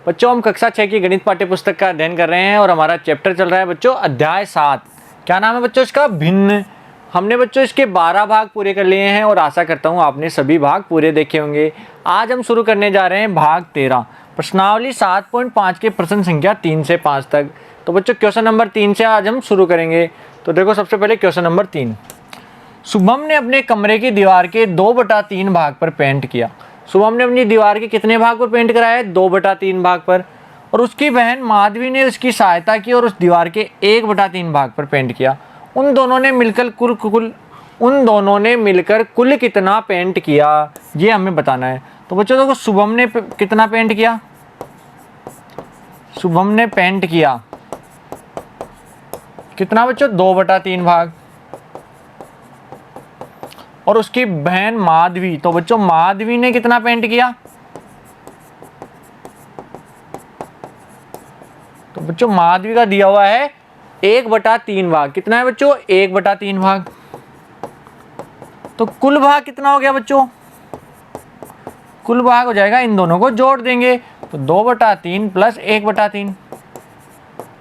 बच्चों हम कक्षा 6 की गणित पाठ्य पुस्तक का अध्ययन कर रहे हैं और हमारा चैप्टर चल रहा है बच्चों अध्याय 7। क्या नाम है बच्चों इसका? भिन्न। हमने बच्चों इसके 12 भाग पूरे कर लिए हैं और आशा करता हूँ आपने सभी भाग पूरे देखे होंगे। आज हम शुरू करने जा रहे हैं भाग 13, प्रश्नावली 7.5 के प्रश्न संख्या 3 से 5 तक। तो बच्चों क्वेश्चन नंबर 3 से आज हम शुरू करेंगे। तो देखो सबसे पहले क्वेश्चन नंबर 3। शुभम ने अपने कमरे की दीवार के 2/3 भाग पर पेंट किया। शुभम ने अपनी दीवार के कितने भाग पर पेंट कराया है? 2/3 भाग पर। और उसकी बहन माधवी ने उसकी सहायता की और उस दीवार के 1/3 भाग पर पेंट किया। उन दोनों ने मिलकर कुल कितना पेंट किया, ये हमें बताना है। तो बच्चों देखो शुभम ने कितना पेंट किया? शुभम ने पेंट किया कितना बच्चों? 2/3 भाग। और उसकी बहन माधवी, तो बच्चों माधवी ने कितना पेंट किया? तो बच्चों माधवी का दिया हुआ है 1/3 भाग। कितना है बच्चों? 1/3 भाग। तो कुल भाग कितना हो गया बच्चों? कुल भाग हो जाएगा, इन दोनों को जोड़ देंगे तो 2/3 प्लस 1/3।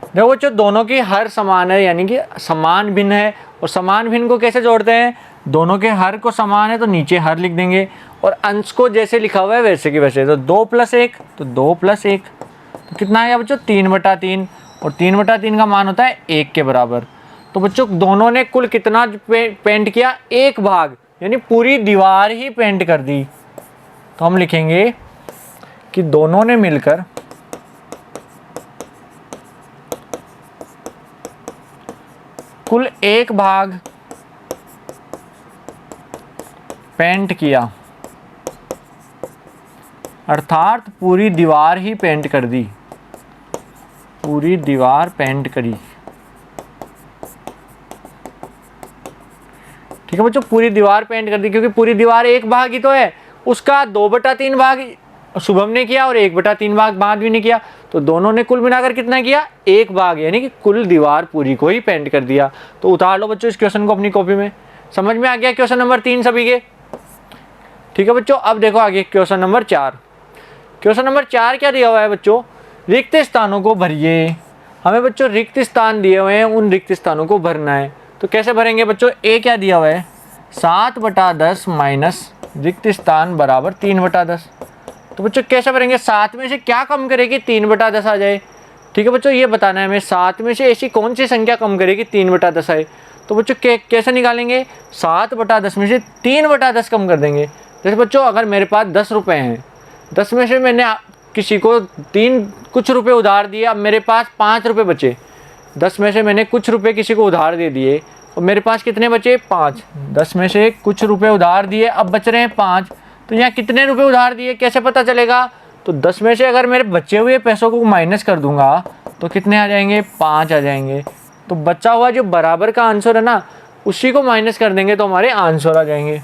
देखो बच्चों दोनों की हर समान है, यानी कि समान भिन्न है। और समान भिन्न को कैसे जोड़ते हैं? दोनों के हर को समान है तो नीचे हर लिख देंगे और अंश को जैसे लिखा हुआ है वैसे की वैसे। तो 2 + 1 तो 2 + 1 तो कितना आएगा बच्चों? 3/3। और 3/3 का मान होता है 1 के बराबर। तो बच्चों दोनों ने कुल कितना पेंट किया? 1 भाग, यानी पूरी दीवार ही पेंट कर दी। तो हम लिखेंगे कि दोनों ने मिलकर कुल 1 भाग पेंट किया, अर्थात पूरी दीवार ही पेंट कर दी। पूरी दीवार पेंट करी। ठीक है बच्चों, पूरी दीवार पेंट कर दी क्योंकि पूरी दीवार 1 भाग ही तो है। उसका 2/3 भाग शुभम ने किया और 1/3 भाग माधवी ने किया। तो दोनों ने कुल मिलाकर कितना किया? 1 भाग, यानी कि कुल दीवार पूरी को ही पेंट कर दिया। तो उतार लो बच्चों इस क्वेश्चन को अपनी कॉपी में। समझ में आ गया क्वेश्चन नंबर 3 सभी के? ठीक है बच्चों, अब देखो आगे क्वेश्चन नंबर 4। क्वेश्चन नंबर 4 क्या दिया हुआ है बच्चों? रिक्त स्थानों को भरिए। हमें बच्चों रिक्त स्थान दिए हुए हैं, उन रिक्त स्थानों को भरना है। तो कैसे भरेंगे बच्चों? ए क्या दिया हुआ है? 7/10 माइनस रिक्त स्थान बराबर 3/10। तो बच्चों कैसे भरेंगे? 7 में से क्या कम करेगी 3/10 आ जाए? ठीक है बच्चों, ये बताना है हमें 7 में से ऐसी कौन सी संख्या कम करेगी 3/10 आए। तो बच्चों कैसे निकालेंगे? 7/10 में से 3/10 कम कर देंगे। जैसे बच्चों अगर मेरे पास 10 रुपये हैं, 10 में से मैंने किसी को कुछ रुपए उधार दिए, अब मेरे पास 5 रुपये बचे। 10 में से मैंने कुछ रुपए किसी को उधार दे दिए और मेरे पास कितने बचे? 5। 10 में से कुछ रुपए उधार दिए, अब बच रहे हैं 5। तो यहाँ कितने रुपए उधार दिए कैसे पता चलेगा? तो 10 में से अगर मेरे बचे हुए पैसों को माइनस कर दूंगा तो कितने आ जाएंगे? 5 आ जाएंगे। तो बचा हुआ जो बराबर का आंसर है ना, उसी को माइनस कर देंगे तो हमारे आंसर आ जाएंगे।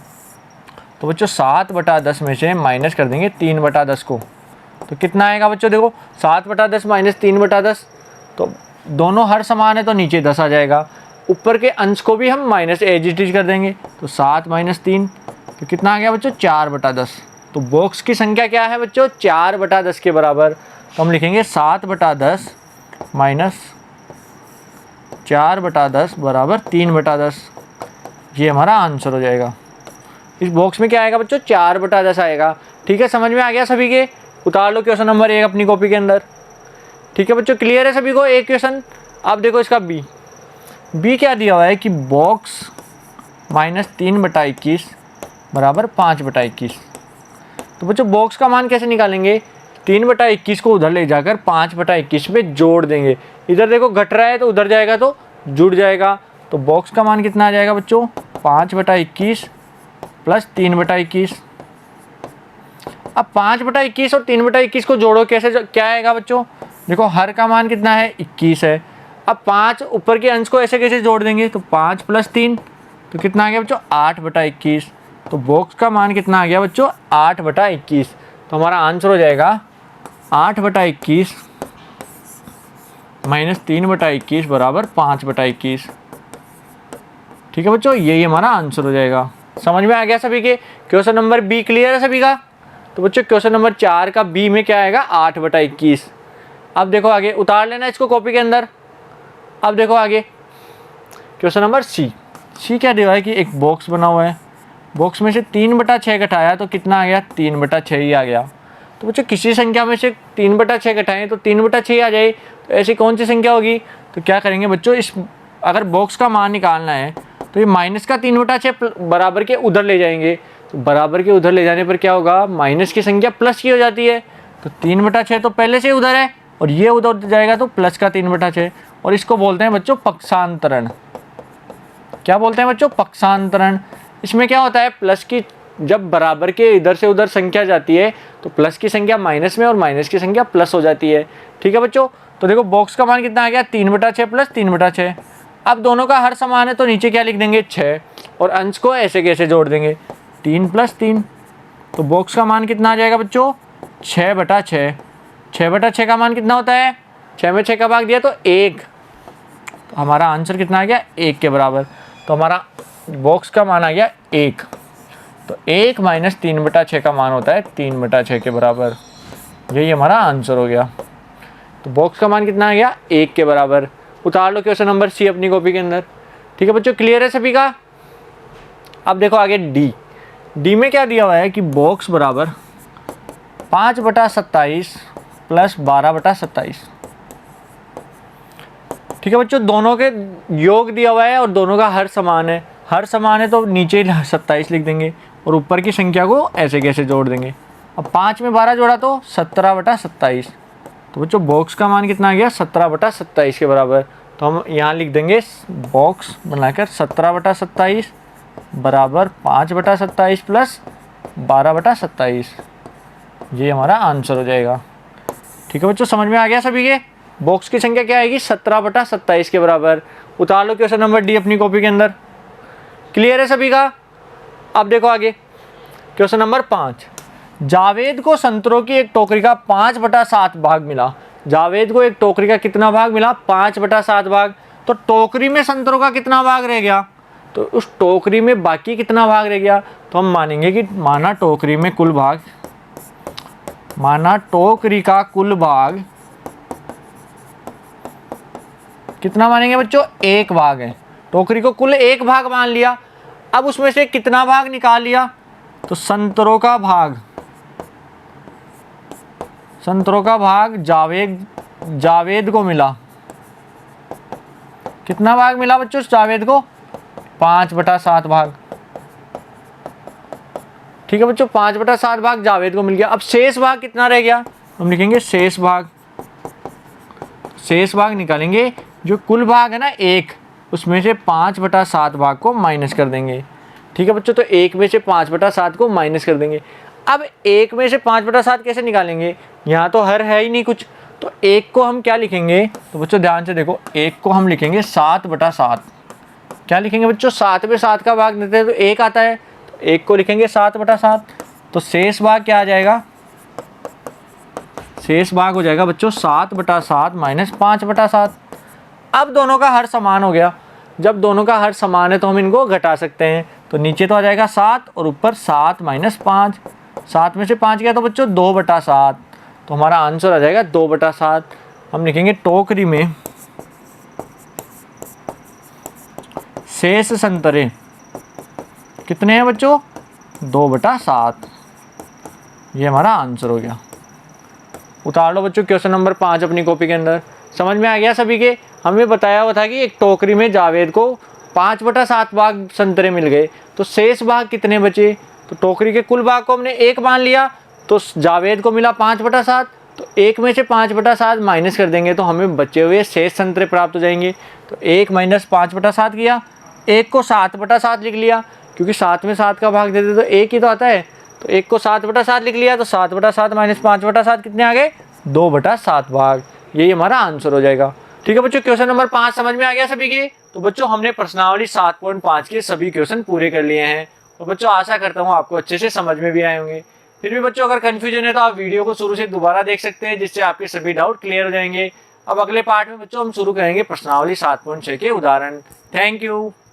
तो बच्चों 7/10 में से माइनस कर देंगे 3/10 को, तो कितना आएगा बच्चों? देखो 7/10 माइनस 3/10, तो दोनों हर समान है तो नीचे 10 आ जाएगा। ऊपर के अंश को भी हम माइनस एज इट इज कर देंगे, तो 7 - 3 तो कितना आ गया बच्चों? 4/10। तो बॉक्स की संख्या क्या है बच्चों? 4/10 के बराबर। तो हम लिखेंगे 7/10 माइनस 4/10 बराबर 3/10। ये हमारा आंसर हो जाएगा। इस बॉक्स में क्या आएगा बच्चों? 4/10 आएगा। ठीक है, समझ में आ गया सभी के? उतार लो क्वेश्चन नंबर 1 अपनी कॉपी के अंदर। ठीक है बच्चों, क्लियर है सभी को? एक क्वेश्चन। अब देखो इसका बी क्या दिया हुआ है कि बॉक्स -3/21 बराबर 5/21। तो बच्चों बॉक्स का मान कैसे निकालेंगे? 3/21 को उधर ले जाकर 5/21 पे जोड़ देंगे। इधर देखो घट रहा है तो उधर जाएगा तो जुड़ जाएगा। तो बॉक्स का मान कितना आ जाएगा बच्चों? 5/21 प्लस 3/21। अब 5/21 और 3/21 को जोड़ो, कैसे क्या आएगा बच्चों? देखो हर का मान कितना है? 21 है। अब 5 ऊपर के अंश को ऐसे कैसे जोड़ देंगे? तो 5 + 3 तो कितना आ गया बच्चों? 8/21। तो बॉक्स का मान कितना आ गया बच्चों? 8/21। तो हमारा आंसर हो जाएगा 8/21 माइनस 3/21 बराबर 5/21। ठीक है बच्चों, यही हमारा आंसर हो जाएगा। समझ में आ गया सभी के? क्वेश्चन नंबर बी क्लियर है सभी का? तो बच्चों क्वेश्चन नंबर 4 का बी में क्या आएगा 8/21। अब देखो आगे, उतार लेना इसको कॉपी के अंदर। अब देखो आगे क्वेश्चन नंबर सी क्या दिया है कि एक बॉक्स बना हुआ है, बॉक्स में से 3/6 घटाया तो कितना आ गया 3/6 ही आ गया। तो बच्चों किसी संख्या में से 3/6 घटाएं तो 3/6 आ जाए, तो ऐसी कौन सी संख्या होगी। तो क्या करेंगे बच्चों, इस अगर बॉक्स का मान निकालना है तो ये माइनस का 3/6 बराबर के उधर ले जाएंगे, तो बराबर के उधर ले जाने पर क्या होगा, माइनस की संख्या प्लस की हो जाती है। तो 3/6 तो पहले से उधर है और ये उधर जाएगा तो प्लस का 3/6, और इसको बोलते हैं बच्चों पक्षांतरण। क्या बोलते हैं बच्चों, पक्षांतरण। इसमें क्या होता है, प्लस की जब बराबर के इधर से उधर संख्या जाती है तो प्लस की संख्या माइनस में और माइनस की संख्या प्लस हो जाती है। ठीक है बच्चों, तो देखो बॉक्स का मान कितना आ गया 3/6 प्लस 3/6। अब दोनों का हर समान है तो नीचे क्या लिख देंगे 6, और अंश को ऐसे कैसे जोड़ देंगे 3 + 3। तो बॉक्स का मान कितना आ जाएगा बच्चों 6/6। 6/6 का मान कितना होता है, 6 में 6 का भाग दिया तो 1, तो हमारा आंसर कितना आ गया 1 के बराबर। तो हमारा बॉक्स का मान आ गया 1, तो 1 - 3/6 का मान होता है 3/6 के बराबर। यही हमारा आंसर हो गया। तो बॉक्स का मान कितना आ गया 1 के बराबर। उतार लो क्वेश्चन नंबर सी अपनी कॉपी के अंदर। ठीक है बच्चों, क्लियर है सभी का। अब देखो आगे डी में क्या दिया हुआ है कि बॉक्स बराबर 5/27 प्लस 12/27। ठीक है बच्चों, दोनों के योग दिया हुआ है और दोनों का हर समान है। हर समान है तो नीचे 27 लिख देंगे और ऊपर की संख्या को ऐसे कैसे जोड़ देंगे। अब 5 में 12 जोड़ा तो 17/27। तो बच्चों बॉक्स का मान कितना आ गया 17/27 के बराबर। तो हम यहाँ लिख देंगे बॉक्स बनाकर 17/27 बराबर 5/27 प्लस 12/27। ये हमारा आंसर हो जाएगा। ठीक है बच्चों, समझ में आ गया सभी के। बॉक्स की संख्या क्या आएगी 17/27 के बराबर। उतार लो क्वेश्चन नंबर डी अपनी कॉपी के अंदर। क्लियर है सभी का। अब देखो आगे क्वेश्चन नंबर 5। जावेद को संतरों की एक टोकरी का 5/7 भाग मिला। जावेद को एक टोकरी का कितना भाग मिला 5/7 भाग। तो टोकरी में संतरों का कितना भाग रह गया, तो उस टोकरी में बाकी कितना भाग रह गया। तो हम मानेंगे कि माना टोकरी में कुल भाग, माना टोकरी का कुल भाग कितना मानेंगे बच्चों 1 भाग है। टोकरी को कुल 1 भाग मान लिया। अब उसमें से कितना भाग निकाल लिया, तो संतरों का भाग, संतरों का भाग जावेद को मिला। कितना भाग मिला बच्चों जावेद को 5/7 भाग। ठीक है बच्चों, 5/7 भाग जावेद को मिल गया। अब शेष भाग कितना रह गया, हम लिखेंगे शेष भाग। शेष भाग निकालेंगे, जो कुल भाग है ना 1, उसमें से 5/7 भाग को माइनस कर देंगे। ठीक है बच्चों, तो 1 में से 5/7 को माइनस कर देंगे। अब 1 में से 5/7 कैसे निकालेंगे, यहाँ तो हर है ही नहीं कुछ, तो 1 को हम क्या लिखेंगे, तो बच्चों ध्यान से देखो 1 को हम लिखेंगे 7/7। क्या लिखेंगे बच्चों 7 में 7 का भाग देते हैं तो 1 आता है, तो 1 को लिखेंगे 7/7। तो शेष भाग क्या आ जाएगा, शेष भाग हो जाएगा बच्चों 7/7 माइनस 5/7। अब दोनों का हर समान हो गया। जब दोनों का हर समान है तो हम इनको घटा सकते हैं। तो नीचे तो आ जाएगा 7 और ऊपर 7 - 5। 7 में से 5 गया तो बच्चों 2/7। तो हमारा आंसर आ जाएगा 2/7। हम लिखेंगे टोकरी में शेष संतरे कितने हैं बच्चों 2/7। ये हमारा आंसर हो गया। उतार लो बच्चों क्वेश्चन नंबर 5 अपनी कॉपी के अंदर। समझ में आ गया सभी के। हमें बताया हुआ था कि एक टोकरी में जावेद को 5/7 भाग संतरे मिल गए, तो शेष भाग कितने बचे। तो टोकरी के कुल भाग को हमने 1 मान लिया, तो जावेद को मिला 5/7। तो 1 में से 5/7 माइनस कर देंगे तो हमें बचे हुए शेष संतरे प्राप्त हो जाएंगे। तो 1 - 5/7 किया, 1 को 7/7 लिख लिया, क्योंकि 7 में 7 का भाग देते तो 1 ही तो आता है। तो 1 को 7/7 लिख लिया, तो 7/7 माइनस 5/7 कितने आ गए 2/7 भाग। यही हमारा आंसर हो जाएगा। ठीक है बच्चों, क्वेश्चन नंबर 5 समझ में आ गया सभी के। तो बच्चों हमने प्रश्नावली 7.5 के सभी क्वेश्चन पूरे कर लिए हैं। तो बच्चों आशा करता हूँ आपको अच्छे से समझ में भी आए होंगे। फिर भी बच्चों अगर कंफ्यूजन है तो आप वीडियो को शुरू से दोबारा देख सकते हैं, जिससे आपके सभी डाउट क्लियर हो जाएंगे। अब अगले पार्ट में बच्चों हम शुरू करेंगे प्रश्नावली 7.6 के उदाहरण। Thank you.